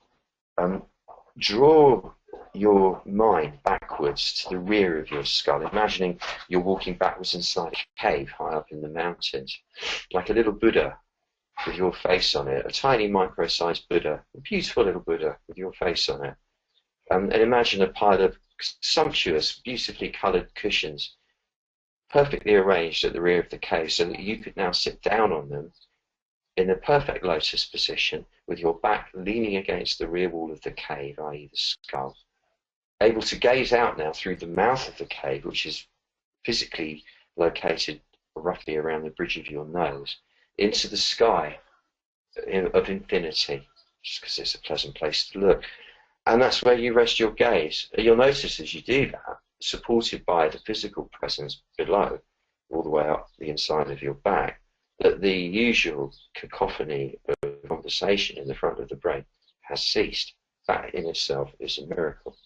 draw your mind backwards to the rear of your skull, imagining you're walking backwards inside a cave high up in the mountains, like a little Buddha with your face on it, a tiny micro-sized Buddha, a beautiful little Buddha with your face on it. And imagine a pile of sumptuous, beautifully coloured cushions, perfectly arranged at the rear of the cave, so that you could now sit down on them in a perfect lotus position, with your back leaning against the rear wall of the cave, i.e. the skull. Able to gaze out now through the mouth of the cave, which is physically located roughly around the bridge of your nose, into the sky of infinity, just because it's a pleasant place to look. And that's where you rest your gaze. You'll notice as you do that, supported by the physical presence below, all the way up the inside of your back, that the usual cacophony of conversation in the front of the brain has ceased. That in itself is a miracle.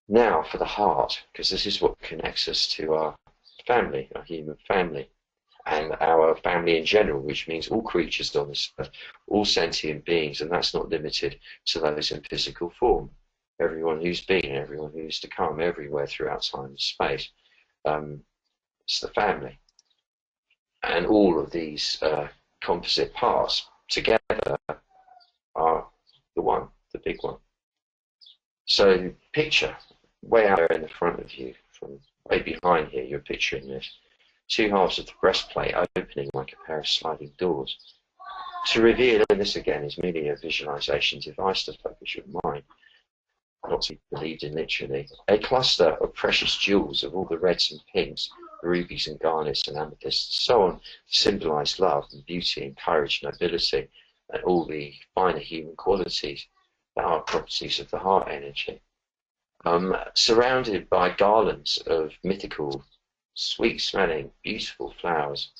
Now for the heart, because this is what connects us to our family, our human family, and our family in general, which means all creatures on this earth, all sentient beings, and that's not limited to those in physical form. Everyone who's been, everyone who's to come, everywhere throughout time and space. It's the family. And all of these composite parts together are the one, the big one. So picture, way out there in the front of you, from way behind here, you're picturing this. Two halves of the breastplate opening like a pair of sliding doors. To reveal, and this again is merely a visualization device to focus your mind, not to be believed in literally, a cluster of precious jewels of all the reds and pinks, rubies and garnets and amethysts and so on, symbolize love and beauty and courage and nobility, and all the finer human qualities that are properties of the heart energy, surrounded by garlands of mythical, sweet-smelling, beautiful flowers,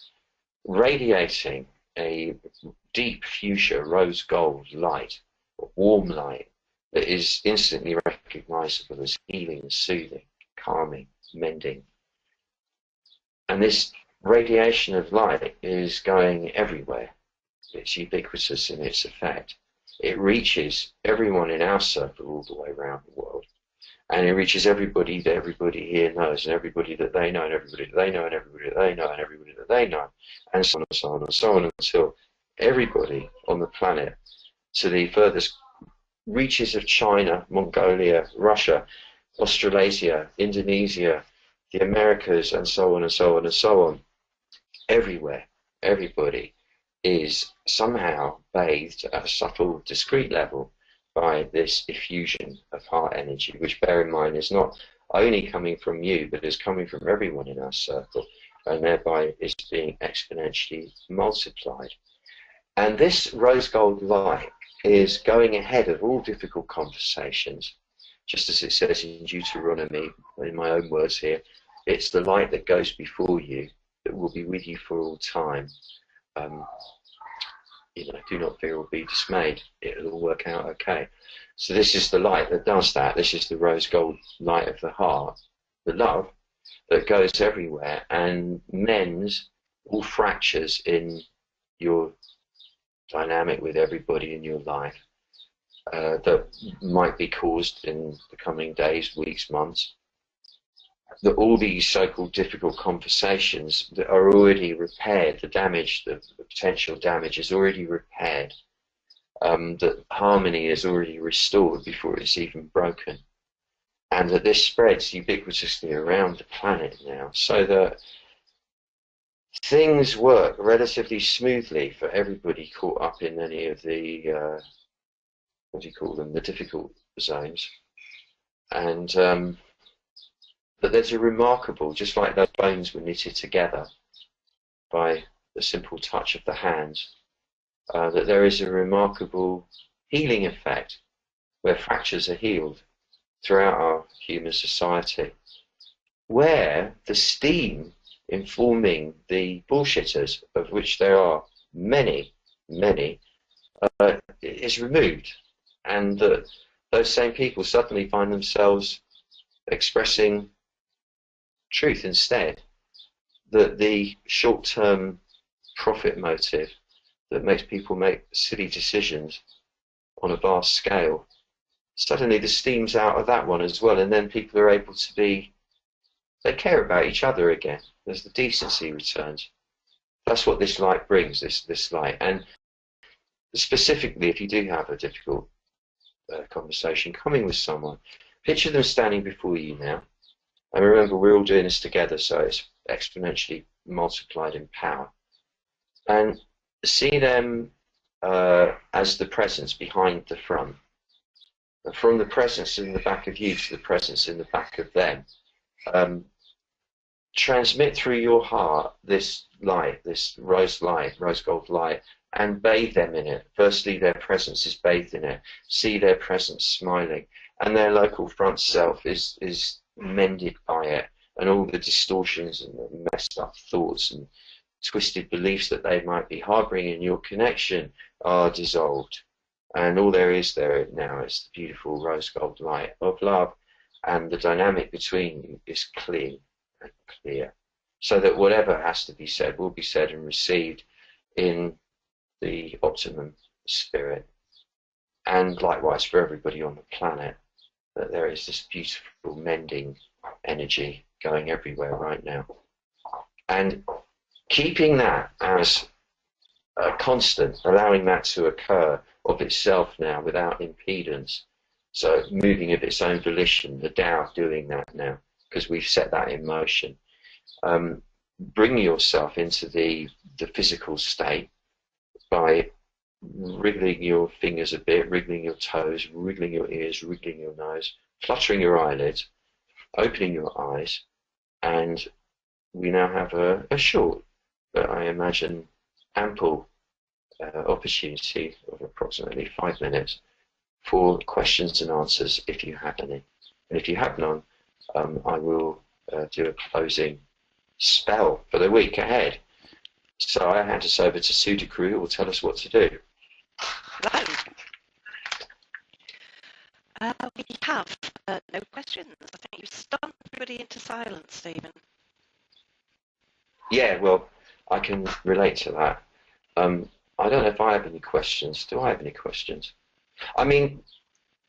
radiating a deep fuchsia rose gold light, warm light, that is instantly recognizable as healing, soothing, calming, mending. And this radiation of light is going everywhere. It's ubiquitous in its effect. It reaches everyone in our circle all the way around the world. And it reaches everybody that everybody here knows, and everybody that they know, and everybody that they know, and everybody that they know, and everybody that they know, and so on and so on and so on, until everybody on the planet, to the furthest reaches of China, Mongolia, Russia, Australasia, Indonesia, the Americas, and so on and so on and so on. Everywhere, everybody is somehow bathed at a subtle, discrete level by this effusion of heart energy, which, bear in mind, is not only coming from you, but is coming from everyone in our circle, and thereby is being exponentially multiplied. And this rose gold light is going ahead of all difficult conversations, just as it says in Deuteronomy, in my own words here, it's the light that goes before you that will be with you for all time. Do not fear or be dismayed. It'll all work out okay. So this is the light that does that. This is the rose gold light of the heart, the love that goes everywhere and mends all fractures in your dynamic with everybody in your life that might be caused in the coming days, weeks, months. That all these so-called difficult conversations that are already repaired, the damage, the potential damage is already repaired, that harmony is already restored before it's even broken, and that this spreads ubiquitously around the planet now, so that things work relatively smoothly for everybody caught up in any of the, what do you call them, the difficult zones. And but there's a remarkable, just like those bones were knitted together by the simple touch of the hands, that there is a remarkable healing effect where fractures are healed throughout our human society, where the steam informing the bullshitters, of which there are many, many, is removed, and that those same people suddenly find themselves expressing truth instead, that the short-term profit motive that makes people make silly decisions on a vast scale, suddenly the steam's out of that one as well, and then people are able to be, they care about each other again. There's the decency returns. That's what this light brings, this light. And specifically, if you do have a difficult conversation coming with someone, picture them standing before you now. And remember, we're all doing this together, so it's exponentially multiplied in power. And see them as the presence behind the front. And from the presence in the back of you to the presence in the back of them. Transmit through your heart this light, this rose gold light, and bathe them in it. Firstly, their presence is bathed in it. See their presence smiling. And their local front self is mended by it, and all the distortions and the messed up thoughts and twisted beliefs that they might be harboring in your connection are dissolved, and all there is there now is the beautiful rose gold light of love, and the dynamic between you is clean and clear, so that whatever has to be said will be said and received in the optimum spirit. And likewise for everybody on the planet, that there is this beautiful mending energy going everywhere right now. And keeping that as a constant, allowing that to occur of itself now without impedance, so moving of its own volition, the Tao doing that now, because we've set that in motion. Bring yourself into the physical state by wriggling your fingers a bit, wriggling your toes, wriggling your ears, wriggling your nose, fluttering your eyelids, opening your eyes, and we now have a short, but I imagine ample opportunity of approximately 5 minutes for questions and answers if you have any. And if you have none, I will do a closing spell for the week ahead. So I hand us over to Sudhakru, who will tell us what to do. Hello. We have no questions. I think you stunned everybody into silence, Stephen. Yeah, well, I can relate to that. I don't know if I have any questions. Do I have any questions? I mean,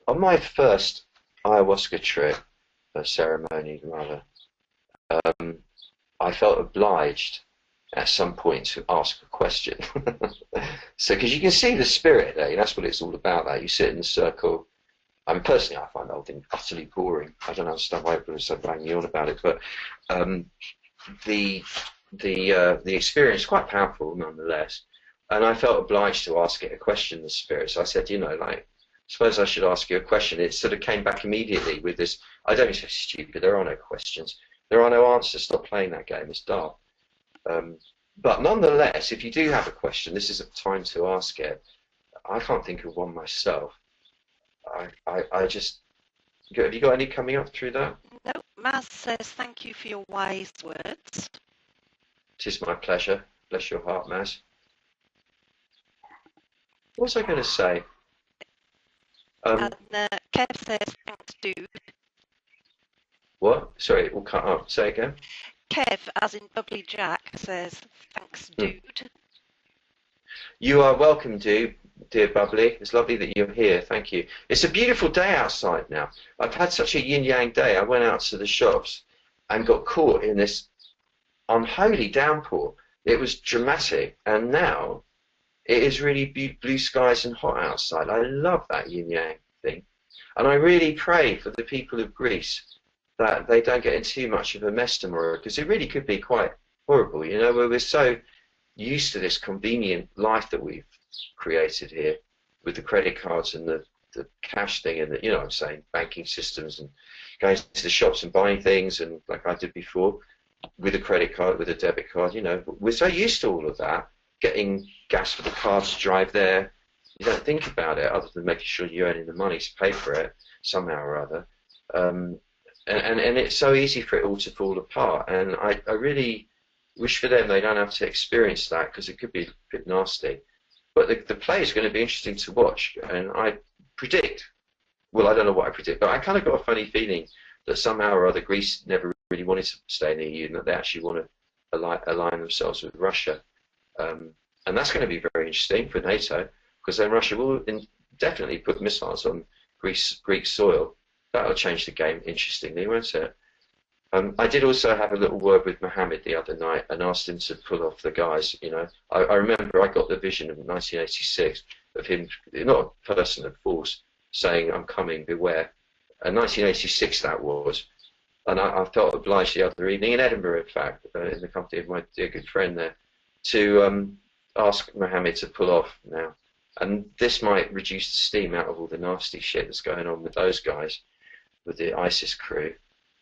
on my first ayahuasca trip, ceremony rather, I felt obliged at some point to ask a question. So, because you can see the spirit there, that's what it's all about. That you sit in a circle. I mean, personally, I find the whole thing utterly boring. I don't understand why people are so banging on about it, but the experience is quite powerful nonetheless. And I felt obliged to ask it a question, the spirit. So I said, like, suppose I should ask you a question. It sort of came back immediately with this. I don't think it's stupid. There are no questions. There are no answers. Stop playing that game. It's dark. But nonetheless, if you do have a question, this is a time to ask it. I can't think of one myself. I just. Have you got any coming up through that? No, Maz says, thank you for your wise words. It is my pleasure. Bless your heart, Maz. What was I going to say? And Kev says, thanks, dude. What? Sorry, it will cut up. Say again. Kev, as in Bubbly Jack, says, thanks, dude. You are welcome, dear Bubbly. It's lovely that you're here. Thank you. It's a beautiful day outside now. I've had such a yin-yang day. I went out to the shops and got caught in this unholy downpour. It was dramatic, and now it is really blue skies and hot outside. I love that yin-yang thing. And I really pray for the people of Greece that they don't get in too much of a mess tomorrow, because it really could be quite horrible, where we're so used to this convenient life that we've created here with the credit cards and the cash thing and what I'm saying, banking systems and going to the shops and buying things, and like I did before with a credit card, with a debit card, we're so used to all of that, getting gas for the car to drive there. You don't think about it other than making sure you're earning the money to pay for it somehow or other. And it's so easy for it all to fall apart, and I really wish for them they don't have to experience that, because it could be a bit nasty. But the play is going to be interesting to watch, and I predict, well, I don't know what I predict, but I kind of got a funny feeling that somehow or other Greece never really wanted to stay in the EU, and that they actually want to align themselves with Russia. And that's going to be very interesting for NATO, because then Russia will definitely put missiles on Greek soil. That'll change the game interestingly, won't it? I did also have a little word with Mohammed the other night and asked him to pull off the guys. I remember I got the vision of 1986 of him, not a person of force, saying, "I'm coming, beware." And 1986 that was. And I felt obliged the other evening in Edinburgh, in fact, in the company of my dear good friend there, to ask Mohammed to pull off now. And this might reduce the steam out of all the nasty shit that's going on with those guys, with the ISIS crew.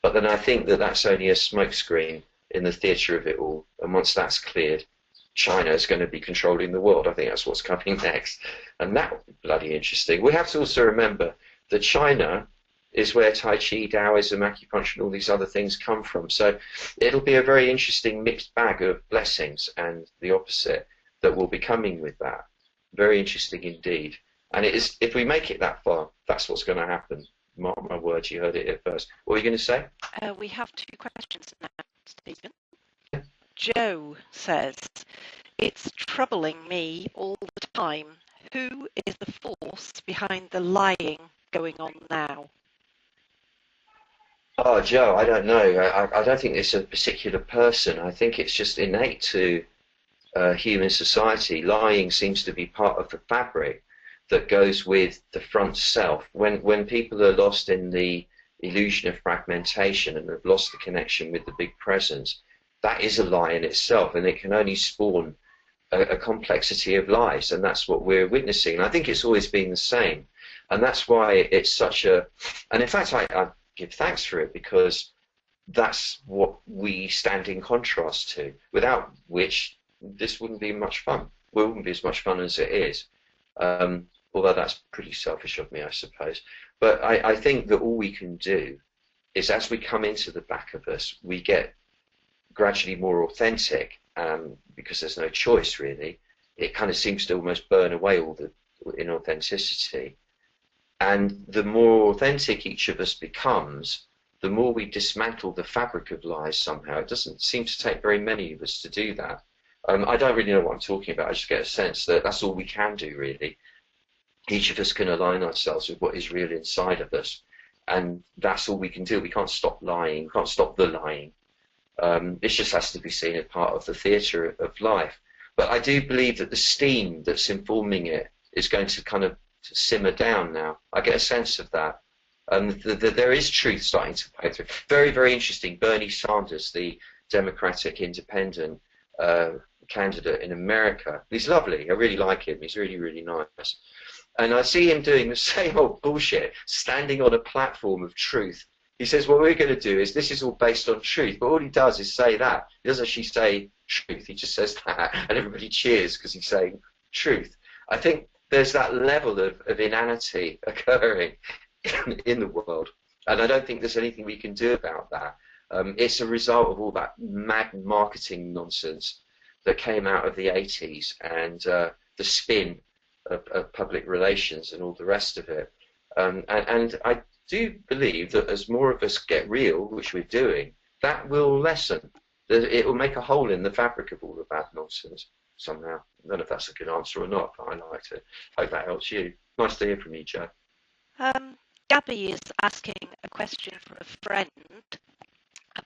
But then I think that that's only a smokescreen in the theatre of it all. And once that's cleared, China is going to be controlling the world. I think that's what's coming next. And that would be bloody interesting. We have to also remember that China is where Tai Chi, Taoism, acupuncture, and all these other things come from. So it'll be a very interesting mixed bag of blessings and the opposite that will be coming with that. Very interesting indeed. And it is, if we make it that far, that's what's going to happen. Mark my words, you heard it here first. What were you going to say? We have two questions now, Stephen. Joe says, it's troubling me all the time. Who is the force behind the lying going on now? Oh, Joe, I don't know. I don't think it's a particular person. I think it's just innate to human society. Lying seems to be part of the fabric that goes with the front self. When people are lost in the illusion of fragmentation and have lost the connection with the big presence, that is a lie in itself, and it can only spawn a complexity of lies, and that's what we're witnessing. And I think it's always been the same, and that's why it's such a, and in fact I give thanks for it, because that's what we stand in contrast to, without which this wouldn't be much fun. well, it wouldn't be as much fun as it is. Although that's pretty selfish of me, I suppose. But I think that all we can do is, as we come into the back of us, we get gradually more authentic, because there's no choice really. It kind of seems to almost burn away all the inauthenticity. And the more authentic each of us becomes, the more we dismantle the fabric of lies somehow. It doesn't seem to take very many of us to do that. I don't really know what I'm talking about. I just get a sense that that's all we can do, really. Each of us can align ourselves with what is real inside of us, and that's all we can do. We can't stop lying. We can't stop the lying. It just has to be seen as part of the theatre of life. But I do believe that the steam that's informing it is going to kind of simmer down now. I get a sense of that. There is truth starting to play through. Very, very interesting. Bernie Sanders, the Democratic Independent candidate in America. He's lovely. I really like him. He's really, really nice. And I see him doing the same old bullshit, standing on a platform of truth. He says, what we're going to do is, this is all based on truth. But all he does is say that. He doesn't actually say truth. He just says that. And everybody cheers because he's saying truth. I think there's that level of inanity occurring in the world. And I don't think there's anything we can do about that. It's a result of all that mad marketing nonsense that came out of the 80s, and the spin of public relations and all the rest of it. And I do believe that as more of us get real, which we're doing, that will lessen. It will make a hole in the fabric of all of that nonsense somehow. I don't know if that's a good answer or not, but I like to hope that helps you. Nice to hear from you, Joe. Gabby is asking a question for a friend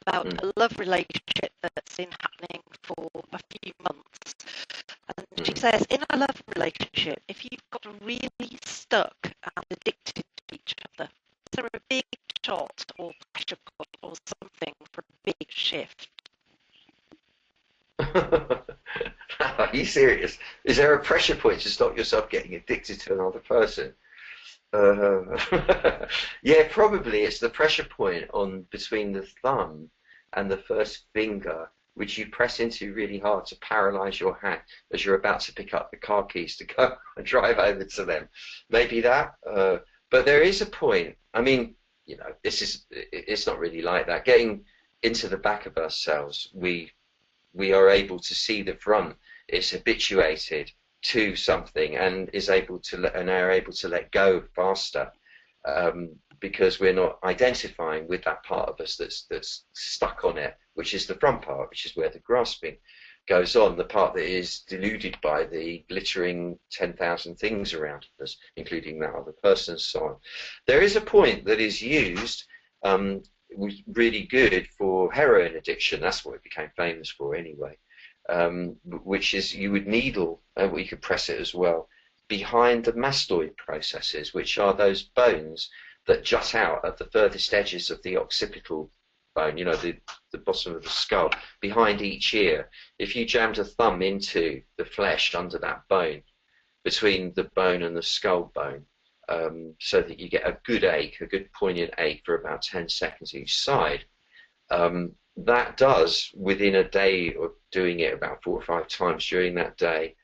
about a love relationship that's been happening for a few months. And she says, in a love relationship, if you've got really stuck and addicted to each other, is there a big shot or pressure point or something for a big shift? Are you serious? Is there a pressure point to stop yourself getting addicted to another person? Yeah, probably it's the pressure point on between the thumb and the first finger, which you press into really hard to paralyze your hand as you're about to pick up the car keys to go and drive over to them. Maybe that, but there is a point. I mean, you know, it's not really like that. Getting into the back of ourselves, we are able to see the front. It's habituated to something and are able to let go faster, because we're not identifying with that part of us that's stuck on it, which is the front part, which is where the grasping goes on, the part that is deluded by the glittering 10,000 things around us, including that other person, so on. There is a point that is used, really good for heroin addiction. That's what it became famous for anyway. Which is you would needle, you could press it as well, behind the mastoid processes, which are those bones that jut out at the furthest edges of the occipital bone, you know, the bottom of the skull, behind each ear. If you jammed a thumb into the flesh under that bone, between the bone and the skull bone, so that you get a good ache, a good poignant ache for about 10 seconds each side, that does, within a day of doing it about 4 or 5 times during that day,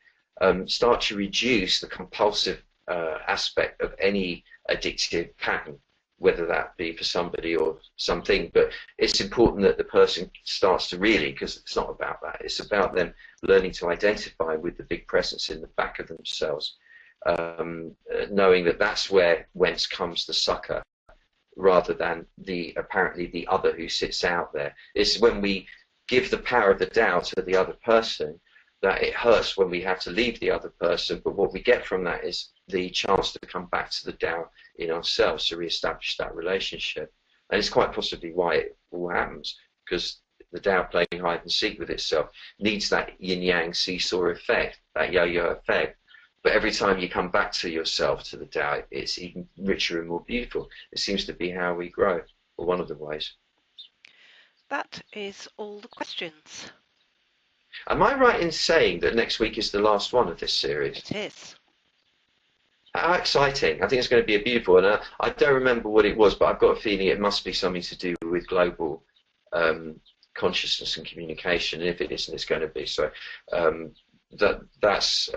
start to reduce the compulsive aspect of any addictive pattern, whether that be for somebody or something. But it's important that the person starts to really, because it's not about that, it's about them learning to identify with the big presence in the back of themselves, knowing that that's whence comes the sucker, rather than apparently the other who sits out there. It's when we give the power of the Tao to the other person that it hurts when we have to leave the other person, but what we get from that is the chance to come back to the Tao in ourselves, to re-establish that relationship. And it's quite possibly why it all happens, because the Tao, playing hide and seek with itself, needs that yin-yang seesaw effect, that yo-yo effect. But every time you come back to yourself, to the Tao, it's even richer and more beautiful. It seems to be how we grow, or one of the ways. That is all the questions. Am I right in saying that next week is the last one of this series? It is. How exciting. I think it's going to be a beautiful one. I don't remember what it was, but I've got a feeling it must be something to do with global consciousness and communication. And if it isn't, it's going to be. So that's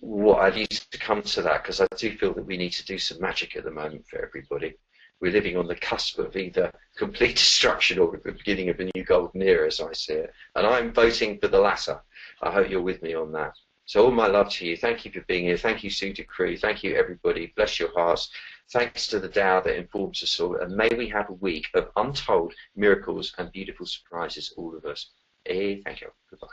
what I need to come to that, because I do feel that we need to do some magic at the moment for everybody. We're living on the cusp of either complete destruction or the beginning of a new golden era, as I see it. And I'm voting for the latter. I hope you're with me on that. So all my love to you. Thank you for being here. Thank you, Sue Crew. Thank you, everybody. Bless your hearts. Thanks to the Tao that informs us all. And may we have a week of untold miracles and beautiful surprises, all of us. Thank you. Goodbye.